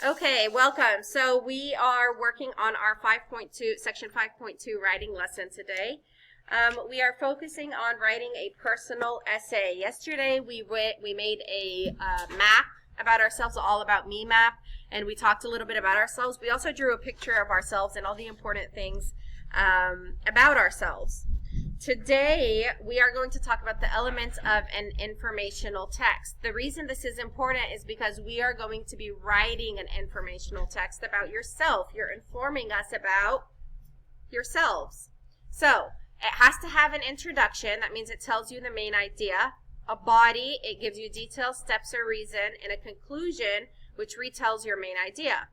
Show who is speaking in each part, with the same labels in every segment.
Speaker 1: Okay, welcome. So we are working on our 5.2, section 5.2 writing lesson today. We are focusing on writing a personal essay. Yesterday we made a map about ourselves, all about me map, and we talked a little bit about ourselves. We also drew a picture of ourselves and all the important things about ourselves. Today, we are going to talk about the elements of an informational text. The reason this is important is because we are going to be writing an informational text about yourself. You're informing us about yourselves. So, it has to have an introduction. That means it tells you the main idea. A body, it gives you details, steps, or reason. And a conclusion, which retells your main idea.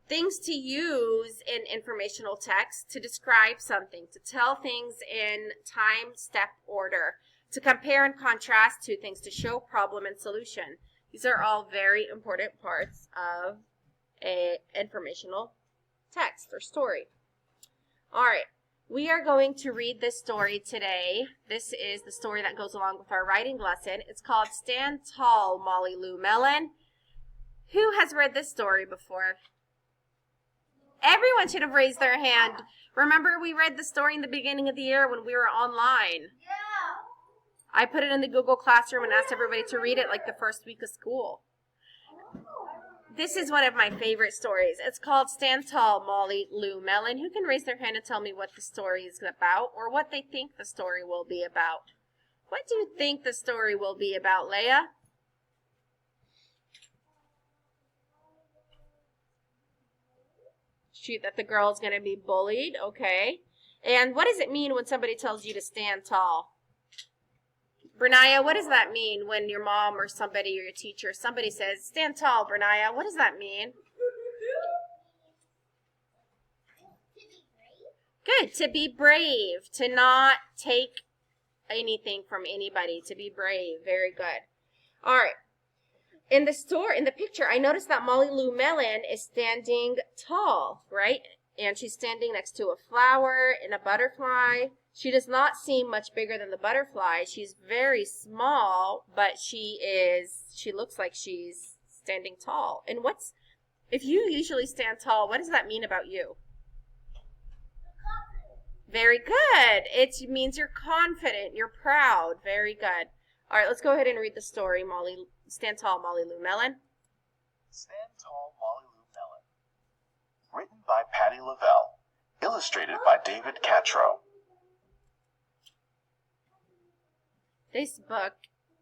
Speaker 1: Things to use in informational text: to describe something, to tell things in time, step, order, to compare and contrast two things, to show problem and solution. These are all very important parts of an informational text or story. All right, we are going to read this story today. This is the story that goes along with our writing lesson. It's called Stand Tall, Molly Lou Melon. Who has read this story before? Everyone should have raised their hand. Remember, we read the story in the beginning of the year when we were online.
Speaker 2: Yeah.
Speaker 1: I put it in the Google Classroom and asked everybody to read it like the first week of school. This is one of my favorite stories. It's called Stand Tall, Molly Lou Melon. Who can raise their hand and tell me what the story is about or what they think the story will be about? What do you think the story will be about, Leah? That the girl's going to be bullied, okay. And what does it mean when somebody tells you to stand tall? Bernaya, what does that mean when your mom or somebody or your teacher, somebody says, stand tall, Bernaya? What does that mean? Good, to be brave, to not take anything from anybody, to be brave. Very good. All right. In the picture, I noticed that Molly Lou Melon is standing tall, right? And she's standing next to a flower and a butterfly. She does not seem much bigger than the butterfly. She's very small, but she looks like she's standing tall. And if you usually stand tall, what does that mean about you? Very good. It means you're confident, you're proud. Very good. All right, let's go ahead and read the story, Stand Tall, Molly Lou Melon.
Speaker 3: Stand Tall, Molly Lou Melon. Written by Patti Lavelle. Illustrated by David Catrow.
Speaker 1: This book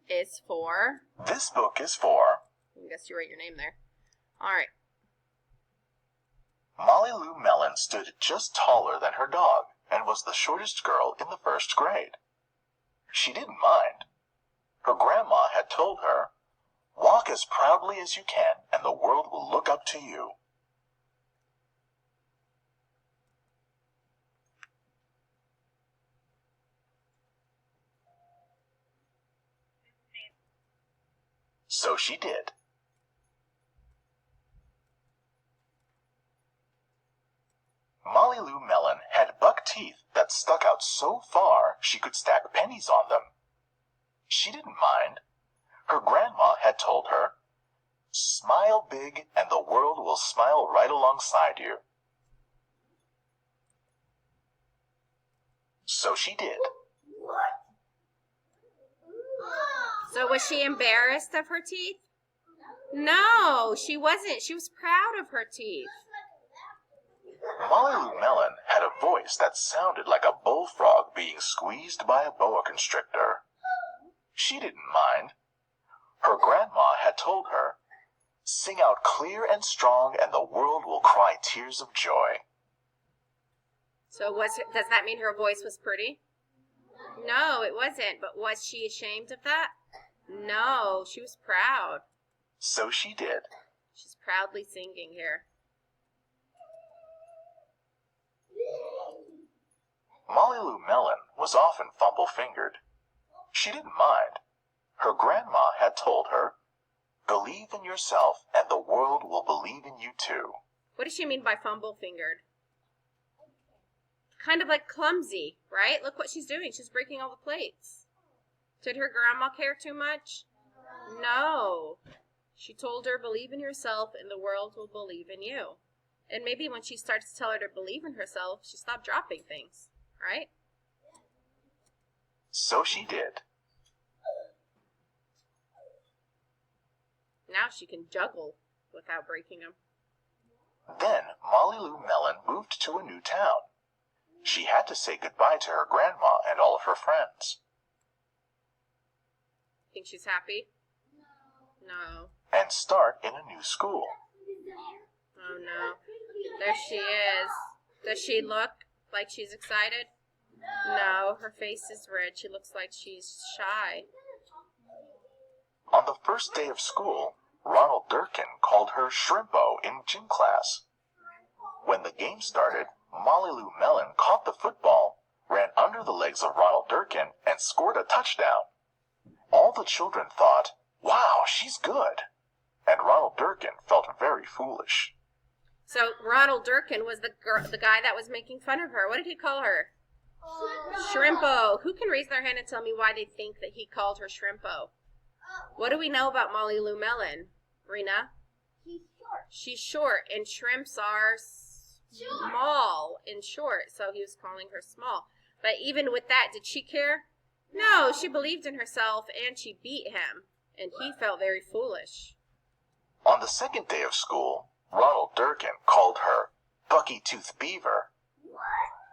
Speaker 1: is for...
Speaker 3: I
Speaker 1: guess you write your name there. All right.
Speaker 3: Molly Lou Melon stood just taller than her dog and was the shortest girl in the first grade. She didn't mind. Her grandma had told her, "Walk as proudly as you can, and the world will look up to you." So she did. Molly Lou Melon had buck teeth that stuck out so far she could stack pennies on them. She didn't mind. Her grandma had told her, "Smile big and the world will smile right alongside you." So she did.
Speaker 1: So was she embarrassed of her teeth? No, she wasn't. She was proud of her teeth.
Speaker 3: Molly Lou Melon had a voice that sounded like a bullfrog being squeezed by a boa constrictor. She didn't mind. Her grandma had told her, "Sing out clear and strong and the world will cry tears of joy."
Speaker 1: So does that mean her voice was pretty? No, it wasn't. But was she ashamed of that? No, she was proud.
Speaker 3: So she did.
Speaker 1: She's proudly singing here.
Speaker 3: Molly Lou Melon was often fumble-fingered. She didn't mind. Her grandma had told her, "Believe in yourself and the world will believe in you too."
Speaker 1: What does she mean by fumble-fingered? Kind of like clumsy, right? Look what she's doing. She's breaking all the plates. Did her grandma care too much? No. She told her, believe in yourself and the world will believe in you. And maybe when she starts to tell her to believe in herself, she stopped dropping things, right?
Speaker 3: So she did.
Speaker 1: Now she can juggle without breaking them.
Speaker 3: Then Molly Lou Melon moved to a new town. She had to say goodbye to her grandma and all of her friends.
Speaker 1: Think she's happy? No.
Speaker 3: And start in a new school.
Speaker 1: Oh no. There she is. Does she look like she's excited? No, her face is red. She looks like she's shy.
Speaker 3: On the first day of school, Ronald Durkin called her Shrimpo in gym class. When the game started, Molly Lou Melon caught the football, ran under the legs of Ronald Durkin, and scored a touchdown. All the children thought, wow, she's good. And Ronald Durkin felt very foolish.
Speaker 1: So Ronald Durkin was the guy that was making fun of her. What did he call her? Shrimpo. Who can raise their hand and tell me why they think that he called her Shrimpo? What do we know about Molly Lou Melon, Rena? She's short, and shrimps are small and short, so he was calling her small. But even with that, did she care? No, she believed in herself, and she beat him, and he felt very foolish.
Speaker 3: On the second day of school, Ronald Durkin called her Bucky Tooth Beaver.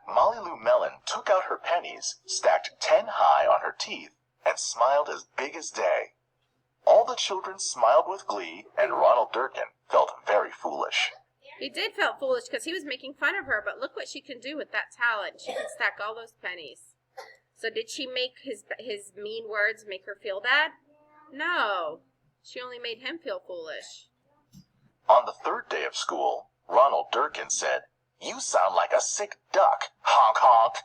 Speaker 3: Molly Lou Melon took out her pennies, stacked 10 high on her teeth, and smiled as big as day. All the children smiled with glee, and Ronald Durkin felt very foolish.
Speaker 1: He did feel foolish because he was making fun of her, but look what she can do with that talent. She can stack all those pennies. So did she make his mean words make her feel bad? No. She only made him feel foolish.
Speaker 3: On the third day of school, Ronald Durkin said, "You sound like a sick duck, honk honk."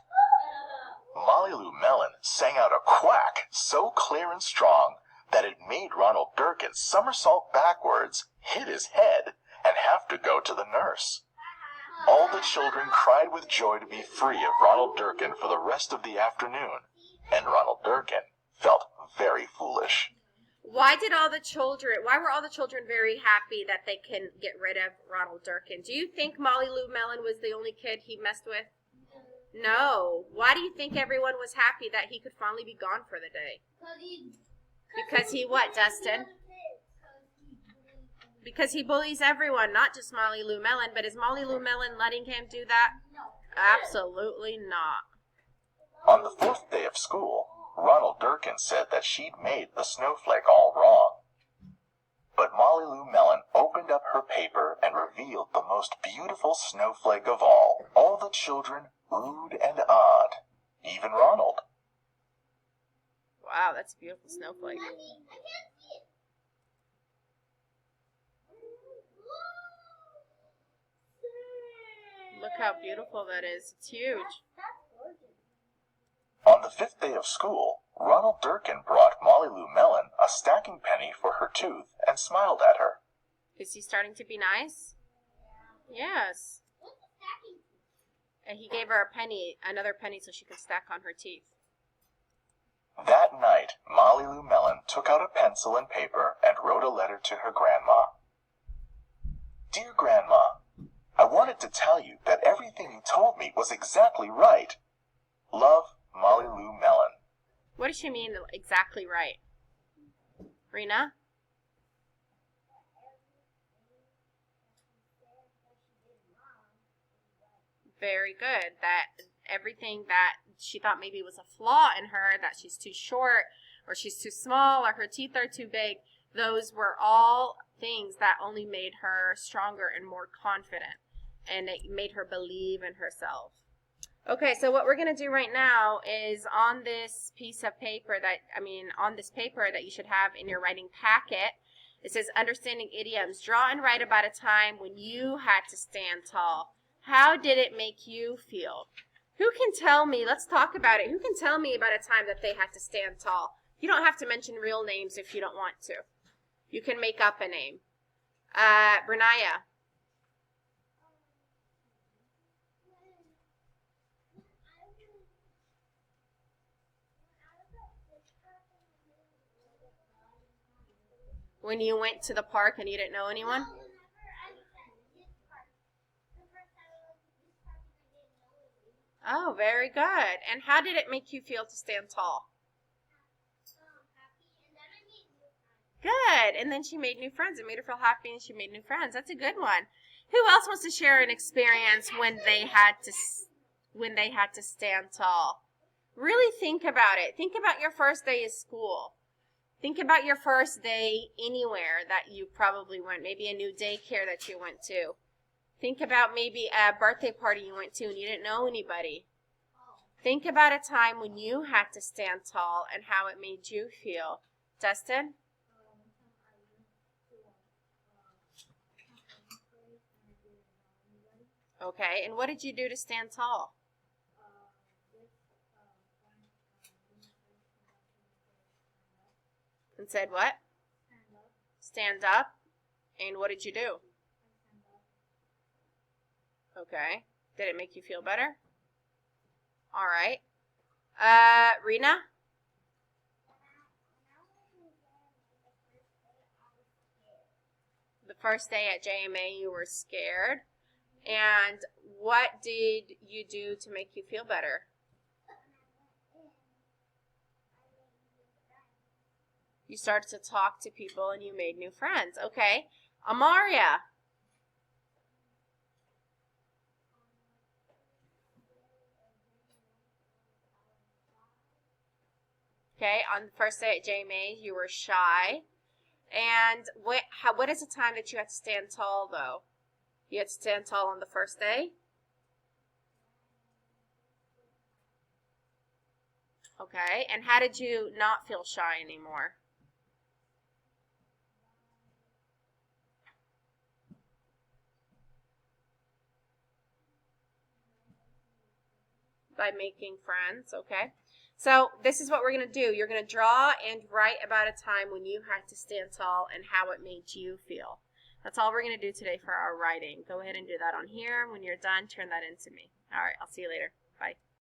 Speaker 3: Molly Lou Melon sang out a quack so clear and strong that it made Ronald Durkin somersault backwards, hit his head, and have to go to the nurse. All the children cried with joy to be free of Ronald Durkin for the rest of the afternoon, and Ronald Durkin felt very foolish.
Speaker 1: Why were all the children very happy that they can get rid of Ronald Durkin? Do you think Molly Lou Melon was the only kid he messed with? No. Why do you think everyone was happy that he could finally be gone for the day? Because he what, Dustin? Because he bullies everyone, not just Molly Lou Melon. But is Molly Lou Melon letting him do that? Absolutely not.
Speaker 3: On the fourth day of school, Ronald Durkin said that she'd made the snowflake all wrong. But Molly Lou Melon opened up her paper and revealed the most beautiful snowflake of all. All the children oohed and ahed, even Ronald.
Speaker 1: Wow, that's a beautiful snowflake. Look how beautiful that is. It's huge.
Speaker 3: On the fifth day of school, Ronald Durkin brought Molly Lou Melon a stacking penny for her tooth and smiled at her.
Speaker 1: Is he starting to be nice? Yes. And he gave her a penny, another penny, so she could stack on her teeth.
Speaker 3: That night, Molly Lou Melon took out a pencil and paper and wrote a letter to her grandma. Dear Grandma, I wanted to tell you that everything you told me was exactly right. Love, Molly Lou Melon.
Speaker 1: What does she mean exactly right? Rena? Very good. That everything that she thought maybe was a flaw in her, that she's too short or she's too small or her teeth are too big, those were all things that only made her stronger and more confident, and it made her believe in herself. Okay, so what we're going to do right now is on this piece of paper on this paper that you should have in your writing packet, it says understanding idioms. Draw and write about a time when you had to stand tall. How did it make you feel? Who can tell me, let's talk about it. Who can tell me about a time that they had to stand tall? You don't have to mention real names if you don't want to. You can make up a name. Brenaya. When you went to the park and you didn't know anyone? Oh, very good. And how did it make you feel to stand tall? Good. And then she made new friends. It made her feel happy and she made new friends. That's a good one. Who else wants to share an experience when they had to stand tall? Really think about it. Think about your first day of school. Think about your first day anywhere that you probably went. Maybe a new daycare that you went to. Think about maybe a birthday party you went to and you didn't know anybody. Think about a time when you had to stand tall and how it made you feel. Dustin? Okay, and what did you do to stand tall? And said what? Stand up. And what did you do? Okay. Did it make you feel better? All right. Rena? The first day at JMA you were scared. And what did you do to make you feel better? You started to talk to people and you made new friends. Okay. Amaria? Okay, on the first day at JMA, you were shy. And what is the time that you had to stand tall, though? You had to stand tall on the first day? Okay, and how did you not feel shy anymore? By making friends, okay? So this is what we're going to do. You're going to draw and write about a time when you had to stand tall and how it made you feel. That's all we're going to do today for our writing. Go ahead and do that on here. When you're done, turn that in to me. All right, I'll see you later.